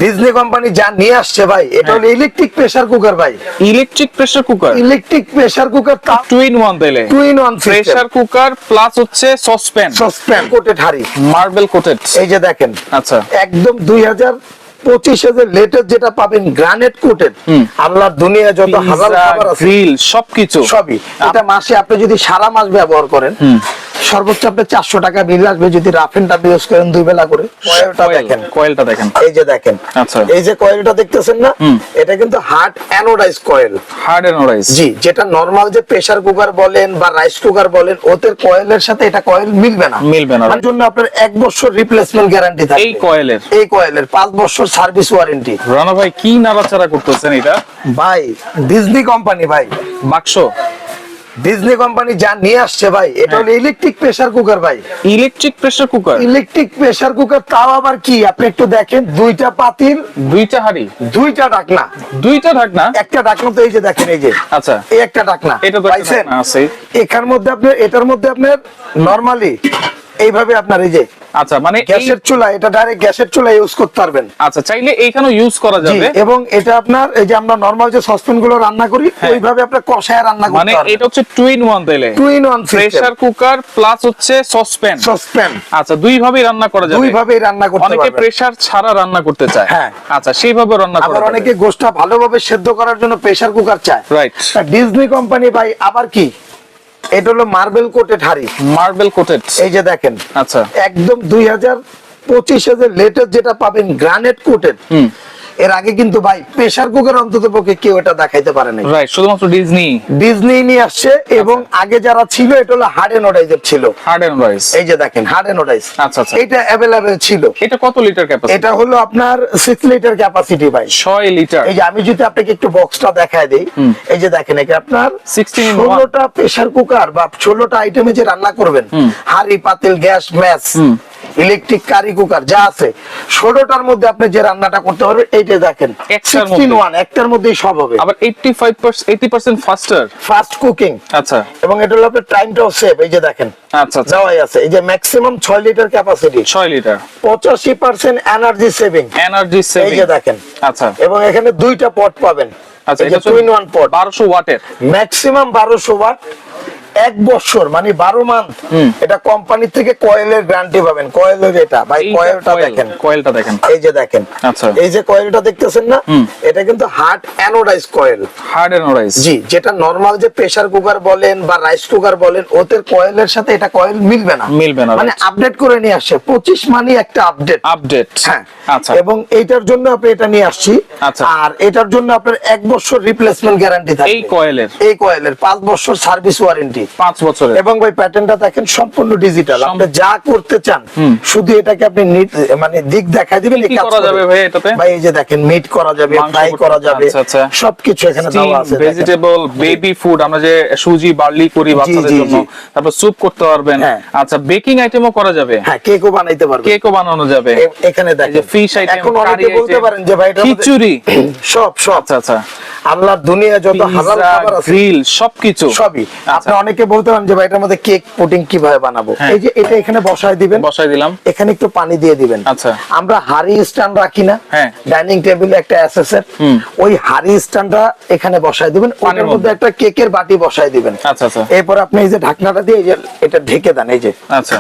Disney company যা নিয়ে আসছে ভাই, এটা হলো ইলেকট্রিক প্রেসার কুকার ভাই। Electric pressure cooker, electric pressure cooker, two in one তাইলে। Two in one pressure cooker plus হচ্ছে সসপ্যান কোটেড হাড়ি, মার্বেল কোটেড। এই যে দেখেন, আচ্ছা একদম 2025 এর লেটেস্ট যেটা পাবেন গ্রানাইট কোটেড। আল্লাহর দুনিয়া যত হালাল খাবার আছে, গ্রিল সবকিছু সবই এটা মাসে আপনি যদি সারা মাস ব্যবহার করেন, সর্বোচ্চ আপনি 400 টাকা বিল আসবে যদি রাফ এন্ড টাফ ইউজ করেন 2 বেলা করে। কয়েলটা দেখেন, এই যে দেখেন, আচ্ছা এই যে কয়েলটা দেখতেছেন না, এটা কিন্তু hard anodize coil. Hard anodize, জি, যেটা নরমাল যে প্রেসার কুকার বলেন বা রাইস কুকার বলেন, ওদের কয়েলের সাথে এটা কয়েল মিলবে না। তার জন্য আপনার 1 বছর রিপ্লেসমেন্ট গ্যারান্টি থাকবে এই কয়েলের 5 বছর সার্ভিস ওয়ারেন্টি। রানা ভাই কি নাড়াচাড়া করতেছেন এটা? ভাই ডিজনি কোম্পানি ভাই, বাক্স ডিজনি কোম্পানি যা নিয়ে আসছে ভাই, এটা হলো ইলেকট্রিক প্রেসার কুকার ভাই। Electric pressure cooker, electric pressure cooker, তাও আবার কি আপনি একটু দেখেন, 2টা পাতিল, 2টা হাঁড়ি, 2টা ঢাকনা, 2টা ঢাকনা, একটা ঢাকনা তো এই যে দেখেন, এই যে আচ্ছা এই একটা ঢাকনা, এটা তো পাইছেন? আছে এটার মধ্যে আপনার নরমালি এইভাবে আপনার এই যে আচ্ছা মানে গ্যাসের চুলা, এটা ডাইরেক্ট গ্যাসের চুলা ইউজ করতে পারবেন। আচ্ছা চাইলে এইখানেও ইউজ করা যাবে। এবং এটা আপনার এই যে আমরা নরমাল যে সসপ্যান গুলো রান্না করি, ওইভাবে আপনি কষায় রান্না করতে মানে পারবেন। এটা হচ্ছে টু ইন ওয়ান তাইলে, two in one pressure cooker plus হচ্ছে সসপ্যান। আচ্ছা দুই ভাবেই রান্না করা যাবে, দুই ভাবেই রান্না করতে পারবেন। অনেকে প্রেসার ছাড়া রান্না করতে চায়, হ্যাঁ আচ্ছা সেইভাবে রান্না করা আবার যাবে। অনেকে গোশটা ভালোভাবে সেদ্ধ করার জন্য প্রেসার কুকার চায়, রাইট। ডিজনি কোম্পানি ভাই আবার কি, এটা হলো মার্বেল কোটেড হাড়ি, মার্বেল কোটেড, এই যে দেখেন, আচ্ছা একদম 2025 এর লেটেস্ট যেটা পাবেন গ্রানাইট কোটেড। এর আগে কিন্তু ভাই প্রেসার কুকার অন্তত পক্ষে কেউ এটা দেখাইতে পারে না, রাইট, শুধুমাত্র ডিজনি নিয়ে আসছে। এবং আগে যারা ছিল এটা হলো হার্ড অ্যানোডাইজের ছিল, হার্ড অ্যানোডাইজ, এই যে দেখেন হার্ড অ্যানোডাইজ। আচ্ছা আচ্ছা, এটা अवेलेबल ছিল। এটা কত লিটার ক্যাপাসিটি? এটা হলো আপনার 6 লিটার ক্যাপাসিটি ভাই, 6 লিটার। এই যে আমি যদি আপনাকে একটু বক্সটা দেখায় দেই, এই যে দেখেন, এটা আপনার 16টা প্রেসার কুকার বা 16টা আইটেমে যে রান্না করবেন, হাড়ি পাতিল gas match electric curry cooker যা আছে, 16টার মধ্যে আপনি যে রান্নাটা করতে পারবেন, এইটা দেখেন 16-1 একটার মধ্যেই সব হবে। আবার 80% ফাস্ট কুকিং, আচ্ছা। এবং এটা হলো আপনার টাইমটাও সেভ, এই যে দেখেন, আচ্ছা আচ্ছা, দেওয়াই আছে। এই যে maximum 6 litre capacity, 6 litre, 85% energy saving, এই যে দেখেন। আচ্ছা, এবং এখানে 2টা পট পাবেন, আচ্ছা এটা 2-in-1 পট, 1200 ওয়াটের, ম্যাক্সিমাম 1200 ওয়াট, 1 বছর মানে 12 মান্থ। এটা কোম্পানি থেকে কয়েলের গ্যারান্টি পাবেন। কয়েলের এটা ভাই, কয়েলটা দেখেন, এই যে দেখেন, আচ্ছা এই যে কয়েলটা দেখতেছেন না, এটা কিন্তু hard anodize coil. Hard anodize, জি, যেটা নরমাল যে প্রেসার কুকার বলেন বা রাইস কুকার বলেন, ওদের কয়েলের সাথে এটা কয়েল মিলবে না, মানে আপডেট করে নিয়ে আসছে 25 মানে একটা আপডেট। হ্যাঁ, আচ্ছা। এবং এইটার জন্য আপনি এটা নিয়ে আসছি। আর এটার জন্য আপনার 1 বছর রিপ্লেসমেন্ট গ্যারান্টি থাকবে এই কয়েলের 5 বছর সার্ভিস ওয়ারেন্টি, 5 বছরের। এবং ভাই প্যাটার্নটা দেখেন সম্পূর্ণ ডিজিটাল, আপনি যা করতে চান শুধু এটাকে আপনি মানে দিক দেখাই দিবেন। কি করা যাবে ভাই এটাতে? ভাই এই যে দেখেন, মিট করা যাবে, ফ্রাই করা যাবে, সবকিছু এখানে দেওয়া আছে। ভেজিটেবল, বেবি ফুড, আমরা যে সুজি বার্লি করি বাচ্চাদের জন্য, তারপর স্যুপ করতে পারবেন। আচ্ছা, বেকিং আইটেমও করা যাবে, হ্যাঁ কেকও বানাইতে পারবেন, কেকও বানানো যাবে। এখানে দেখেন যে ফিশ আইটেম, এখন অনেকে বলতে পারেন যে ভাই এটা খিচুড়ি, সব আচ্ছা আচ্ছা, আল্লাহর দুনিয়া যত হালাল খাবার আছে, গ্রিল সবকিছু সবই। আপনি অনেকে বলতে পারেন যে ভাই এটার মধ্যে কেক পুডিং কিভাবে বানাবো, এই যে এটা এখানে বসায় দিবেন, বসাই দিলাম, এখানে একটু পানি দিয়ে দিবেন। আচ্ছা, আমরা হাড়ি স্ট্যান্ড রাখি না হ্যাঁ, ডাইনিং টেবিলে একটা এসএসএর, ওই হাড়ি স্ট্যান্ডটা এখানে বসায় দিবেন, ওটার মধ্যে একটা কেকের বাটি বসায় দিবেন। আচ্ছা আচ্ছা, এরপর আপনি এই যে ঢাকনাটা দিয়ে এই যে এটা ঢেকে দেন, এই যে আচ্ছা,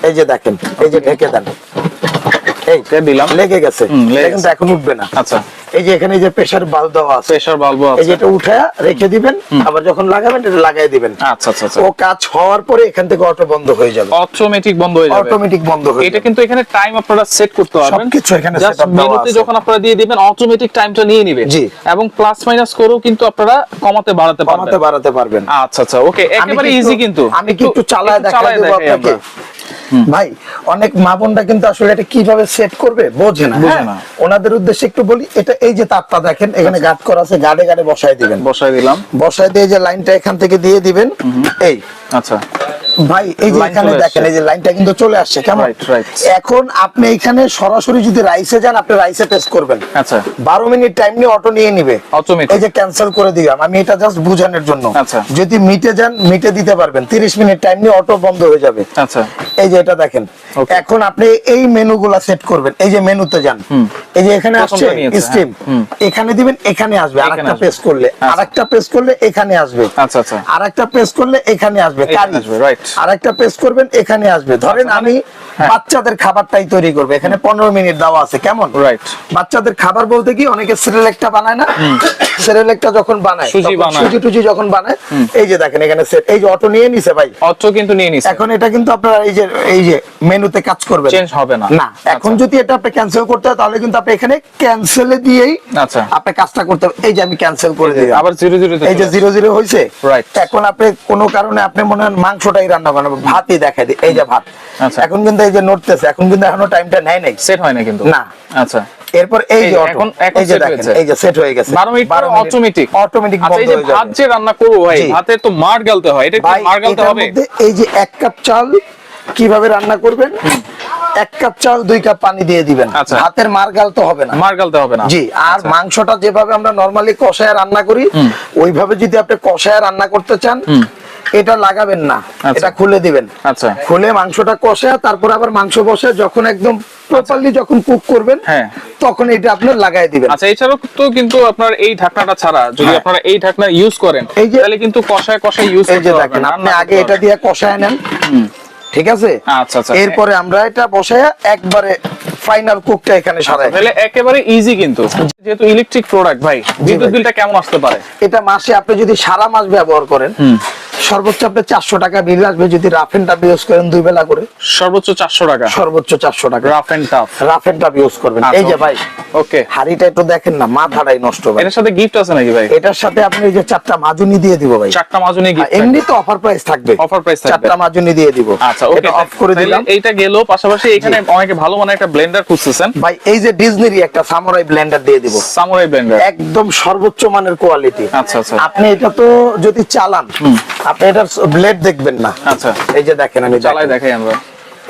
এই যে দেখেন, এই যে ঢেকে দেন, এই দিলাম, লেগে গেছে, কিন্তু এখন উঠবে না। আচ্ছা, এই যে এখানে যে প্রেসার বাল্ব দেওয়া আছে, প্রেসার বাল্ব আছে, এই যে এটা উঠায়া রেখে দিবেন, আবার যখন লাগাবেন এটা লাগাই দিবেন। আচ্ছা আচ্ছা, ও কাজ হওয়ার পরে এখান থেকে অটো বন্ধ হয়ে যাবে, অটোমেটিক বন্ধ হয়ে যাবে, অটোমেটিক বন্ধ হয়ে যাবে। এটা কিন্তু এখানে টাইম আপনারা সেট করতে পারবেন, সবকিছু এখানে জাস্ট সেটআপ দেওয়া মেনুতে আছে। যখন আপনারা দিয়ে দিবেন অটোমেটিক টাইমটা নিয়ে নেবে, জি, এবং প্লাস মাইনাস করেও কিন্তু আপনারা কমাতে বাড়াতে পারবেন। আচ্ছা আচ্ছা, ওকে, একেবারে ইজি। কিন্তু আমি কি একটু চালায় দেখাই দেব আপনাকে। ভাই অনেক মা বোনরা কিন্তু আসলে এটা কিভাবে সেট করবে বোঝে না, ওনাদের উদ্দেশ্যে একটু বলি। এটা এই যে তারটা দেখেন এখানে গার্ড করা আছে, গার্ডে গার্ডে বসায় দিবেন, বসাই দিলাম, বসায় দিয়ে যে লাইনটা এখান থেকে দিয়ে দিবেন, এই আচ্ছা ভাই এই যে Line এখানে চলে দেখেন আসছে। এই যে লাইনটা কিন্তু চলে আসছে কেমন Right, right. এখন আপনি এখানে সরাসরি যদি রাইসে যান আপনি রাইসে টেস্ট করবেন আচ্ছা 12 মিনিট টাইম নিয়ে অটো নিয়ে নিবে Automatic। এই যে ক্যান্সেল করে দিলাম আমি এটা জাস্ট বোঝানোর জন্য আচ্ছা। যদি মিটে যান মিটে দিতে পারবেন 30 মিনিট টাইম নিয়ে অটো বন্ধ হয়ে যাবে আচ্ছা এই যে এটা দেখেন Okay. এখন আপনি এই মেনুগুলা সেট করবেন এই যে মেনুতে যান এই যে এখানে আসছে প্রথমটা নিয়েছে, স্টিম হ্যাঁ। এখানে দিবেন এখানে আসবে এখানে আরেকটা আসবে। প্রেস করলে আচ্ছা। আরেকটা প্রেস করলে এখানে আসবে আচ্ছা আচ্ছা আরেকটা প্রেস করলে এখানে আসবে এখানে কারি আসবে, right. আরেকটা প্রেস করবেন এখানে আসবে ধরেন আচ্ছা, আমি হ্যাঁ। বাচ্চাদের খাবারটাই তৈরি করব এখানে 15 মিনিট দেওয়া আছে কেমন রাইট বাচ্চাদের খাবার বলতে কি অনেকে সিরিয়ালেকটা বানায় না সিরিয়ালেকটা যখন বানায় সুজি তখন বানায়। সুজি টুজি যখন বানায় এই যে দেখেন এখানে সেট এই যে অটো নিয়ে নিছে ভাই অটো কিন্তু নিয়ে নিছে এখন এটা কিন্তু আপনারা এই যে মেনুতে কাজ করবেন চেঞ্জ হবে না না এখন যদি এটা আপনি ক্যান্সেল করতে হয় তাহলে কিন্তু আপনি এখানে ক্যান্সেলে দিয়েই আচ্ছা আপনি কাজটা করতে হবে এই যে আমি ক্যান্সেল করে দিলাম আবার 00 তে এই যে 00 হইছে Right. এখন আপনি কোনো কারণে আপনি মনে হয় মাংসটাই রান্না করেন ভাতই দেখাই দিই এই যে ভাত আচ্ছা। এখন কিন্তু এই যে নড়তেছে এখন কিন্তু এখনো টাইমটা নেয় নাই সেট হয় না কিন্তু না। আচ্ছা এরপর এই এই যে যে অটো এখন এই যে set দেখেন হয়েছে। এই যে সেট হয়ে গেছে 12 মিনিট পর অটোমেটিক অটোমেটিক আচ্ছা এই বন্ধ যে হয়ে ভাত যাবে যে রান্না করব ভাই জি। ভাতের তো মার গালতে হয় এটা কি ভাই মার গালতে এটার হবে মধ্যে এই যে 1 কাপ চাল কিভাবে রান্না করবেন 1 কাপ চাল 2 কাপ পানি দিয়ে দিবেন আচ্ছা। ভাতের মার গালতে হবে না মার গালতে হবে না জি আর মাংসটা যেভাবে আমরা নরমালি কষায় রান্না করি ওইভাবে যদি আপনি কষায় রান্না করতে চান এটা লাগাবেন না আচ্ছা। এটা খুলে দিবেন আচ্ছা খুলে মাংসটা কষায় তারপর আবার মাংস বসে যখন একদম প্রপারলি যখন কুক করবেন হ্যাঁ। তখন এটা আপনি লাগাই দিবেন আচ্ছা এছাড়াও তো কিন্তু আপনার এই ঢাকনাটা ছাড়া যদি হ্যাঁ। আপনারা এই ঢাকনা ইউজ করেন এই যে- তাহলে কিন্তু কষায় কষায় ইউজ এই যে করতে দেখেন পারবেন আপনি রান্না আগে করতে এটা পারবেন। দিয়ে কষায় নেন ঠিক আছে আচ্ছা আচ্ছা এরপরে আমরা এটা বসায় একবারে ফাইনাল কুকটা এখানে সারাই তাহলে একেবারে ইজি কিন্তু যেহেতু ইলেকট্রিক প্রোডাক্ট ভাই বিদ্যুৎ ভাই। বিলটা কেমন আসতে পারে এটা মাসে আপনি যদি সারা মাস ব্যবহার করেন সর্বোচ্চ আপনি 400 টাকা বিল আসবে যদি রাফ এন্ড টাফ ইউজ করেন 2 বেলা করে সর্বোচ্চ 400 টাকা সর্বোচ্চ 400 টাকা rough and tough rough and tough use করবেন আচ্ছা, এই যে ভাই ওকে হাড়িটা একটু দেখেন না মাথাটাই নষ্ট ভাই এটার সাথে গিফট আছে নাকি ভাই এটার সাথে আপনি এই যে 4টা মাজুনি দিয়ে দিব ভাই চারটা মাজুনি আর গিফট এমনি তো অফার প্রাইস থাকবে অফার প্রাইস থাকবে 4টা মাজুনি দিয়ে দিব আচ্ছা ওকে এটা অফ করে দিলাম এইটা গেল পাশাপাশি এখানে অনেকে ভালো মানে একটা ব্লেন্ডার খুঁজতেছেন ভাই এই যে ডিজনির একটা সামুরাই ব্লেন্ডার দিয়ে দিব সামুরাই ব্লেন্ডার একদম সর্বোচ্চ মানের কোয়ালিটি আচ্ছা আচ্ছা আপনি এটা তো যদি চালান আপনি এটার ব্লেড দেখবেন না আচ্ছা এই যে দেখেন আমি চালাই দেখাই আমরা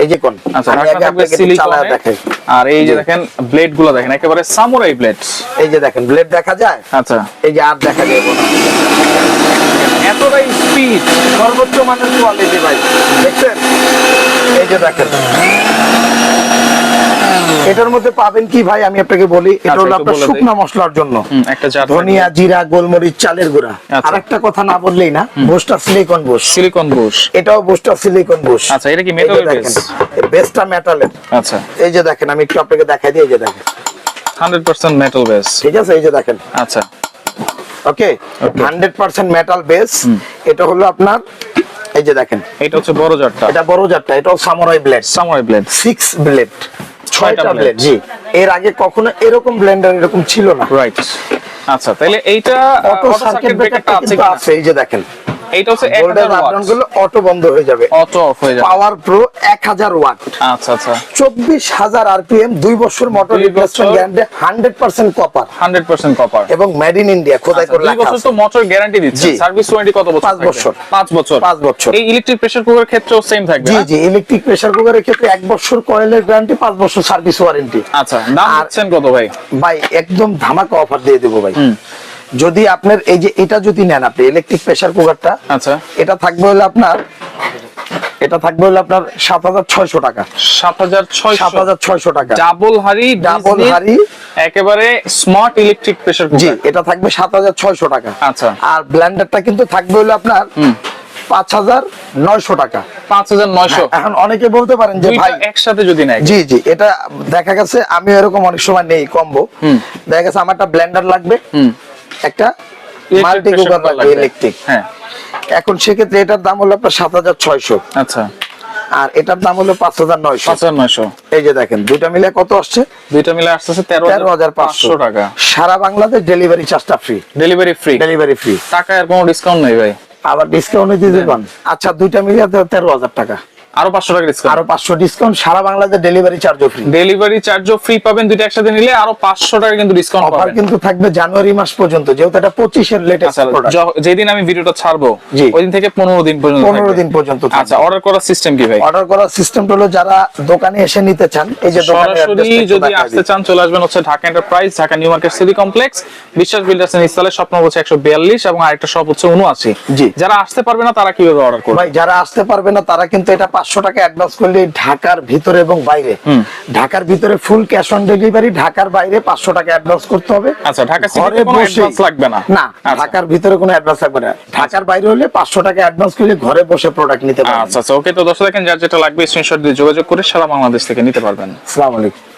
এই যে কোন আচ্ছা আমি ঢাকনা আগে থাকবে আপনাকে একটু সিলিকনে চালায় দেখাই আর এই যে দেখেন ব্লেড গুলো দেখেন একেবারে সামুরাই ব্লেড এই যে দেখেন ব্লেড দেখা যায় আচ্ছা এই যে আর দেখা যায় না এতটাই স্পিড সর্বোচ্চ মানের কোয়ালিটি ভাই দেখছেন এই যে দেখেন এটার মধ্যে পাবেন কি ভাই আমি আপনাকে বলি এটা আচ্ছা, হলো একটু আপনার বলে দেই। শুকনা মশলার জন্য একটা জার ধনিয়া জিরা গোলমরিচ চালের গুঁড়া আচ্ছা। আরেকটা কথা না বললেই না বুশটা সিলিকন বুশ সিলিকন বুশ এটাও বুশটা সিলিকন বুশ আচ্ছা, এটা কি metal base? বেসটা মেটালের আচ্ছা এই যে দেখেন আমি একটু আপনাকে দেখাই দিই এই যে দেখেন 100% মেটাল বেস ঠিক আছে এই যে দেখেন আচ্ছা ওকে 100% মেটাল বেস এটা হলো আপনার এই যে দেখেন এটা হচ্ছে বড় জারটা এটা বড় জারটা এটাও samurai blade samurai blade 6 blade 6টা blade। ব্লেড জি এর আগে কখনো এরকম ব্লেন্ডার এরকম ছিল না রাইট আচ্ছা তাহলে এইটা অটো অটো সার্কিট সার্কিট ব্রেকারটা ব্রেকারটা আছে কিন্তু কিনা আছে এই যে দেখেন এইটা হচ্ছে গোল্ডেন 1000 বাটন ওয়াট গুলো অটো বন্ধ হয়ে যাবে অটো অফ হয়ে যাবে পাওয়ার প্রো 1000 ওয়াট আচ্ছা আচ্ছা 24000 আরপিএম 2 বছর মোটর 2 রিপ্লেসমেন্ট বছর। গ্যারান্টি 100% কপার 100% কপার এবং মেড ইন ইন্ডিয়া খোদাই করে 2 লেখা বছর আছে তো মোটর গ্যারান্টি দিচ্ছে জি। সার্ভিস ওয়ারেন্টি কত বছর 5 বছর। 5 বছর 5 বছর এই ইলেকট্রিক প্রেসার কুকারের ক্ষেত্রেও সেম থাকবে জি না? জি ইলেকট্রিক প্রেসার কুকারের ক্ষেত্রে 1 বছর কয়েলের গ্যারান্টি 5 বছর সার্ভিস ওয়ারেন্টি আচ্ছা দাম আর- দিচ্ছেন কত ভাই ভাই একদম ধামাকা অফার দিয়ে দেবো ভাই যদি আপনার এই যে এটা যদি নেন আপনি ইলেকট্রিক প্রেসার কুকারটা আচ্ছা এটা থাকবে হলো আপনার 7600 টাকা 7600 7600 টাকা ডাবল হাড়ি ডাবল ডিজনির হাড়ি একেবারে স্মার্ট ইলেকট্রিক প্রেসার জি কুকার এটা থাকবে 7600 টাকা আচ্ছা আর ব্লেন্ডারটা কিন্তু থাকবে হলো আপনার 5900 টাকা 5900 এখন অনেকে বলতে পারেন যে দুইটা ভাই একসাথে যদি নেয় জি জি এটা দেখা গেছে আমি এরকম অনেক সময় নেই কম্বো দেখা গেছে আমার একটা ব্লেন্ডার লাগবে একটা মাল্টি pressure কুকার cooker লাগবে লাগবে। ইলেকট্রিক হ্যাঁ এখন সেক্ষেত্রে এটার দাম হলো আপনার 7600 আচ্ছা আর এটার দাম হলো 5900 5900 এই যে দেখেন দুইটা মিলে কত আসছে দুইটা মিলে আসতেছে 13500 টাকা সারা বাংলাদেশ ডেলিভারি চার্জটা free delivery free delivery free টাকা আর কোনো ডিসকাউন্ট নেই ভাই আবার ডিসকাউন্টে দিয়ে দেবেন আচ্ছা দুইটা মিলে 13000 টাকা আরো 500 টাকা ডিসকাউন্ট, আরো 500 ডিসকাউন্ট, সারা বাংলাদেশে ডেলিভারি চার্জও ফ্রি। ডেলিভারি চার্জও ফ্রি পাবেন, দুইটা একসাথে নিলে আরো 500 টাকা কিন্তু ডিসকাউন্ট অফার পাবেন। কিন্তু থাকবে জানুয়ারি মাস পর্যন্ত, যেহেতু এটা 25 এর লেটেস্ট আচ্ছা, প্রোডাক্ট। যেদিন আমি ভিডিওটা ছাড়বো জি। ওই দিন থেকে 15 দিন পর্যন্ত 15 দিন পর্যন্ত থাকবে। আচ্ছা, অর্ডার করার সিস্টেম কি ভাই? অর্ডার করার সিস্টেম হলো যারা দোকানে এসে নিতে চান, এই যে দোকানের সরাসরি অ্যাড্রেসটা যদি আসতে চান চলে আসবেন হচ্ছে Dhaka enterprise, Dhaka new market city complex, বিশ্বাস বিল্ডার্স এন্ড ইনস্টলের স্বপ্ন হচ্ছে 142 এবং আরেকটা শপ হচ্ছে 79। জি। যারা আসতে পারবে না তারা কিভাবে অর্ডার করবে? ভাই যারা আসতে পারবে না তারা কিন্তু এটা 500 টাকা অ্যাডভান্স করলে ঢাকার ভিতরে এবং বাইরে, ঢাকার ভিতরে ফুল ক্যাশ অন ডেলিভারি, ঢাকার বাইরে 500 টাকা অ্যাডভান্স করতে হবে। আচ্ছা, ঢাকা ঘরে সিটিতে কোনো বসেই- অ্যাডভান্স লাগবে না? না, আচ্ছা। ঢাকার ভিতরে কোনো অ্যাডভান্স লাগবে না, ঢাকার বাইরে হলে 500 টাকা অ্যাডভান্স করলে ঘরে বসে প্রোডাক্ট নিতে পারবেন। আচ্ছা আচ্ছা, ওকে। তো দর্শক দেখেন, যার যেটা লাগবে স্ক্রিনশট দিয়ে যোগাযোগ করে সারা বাংলাদেশ থেকে নিতে পারবেন। আসসালামু আলাইকুম।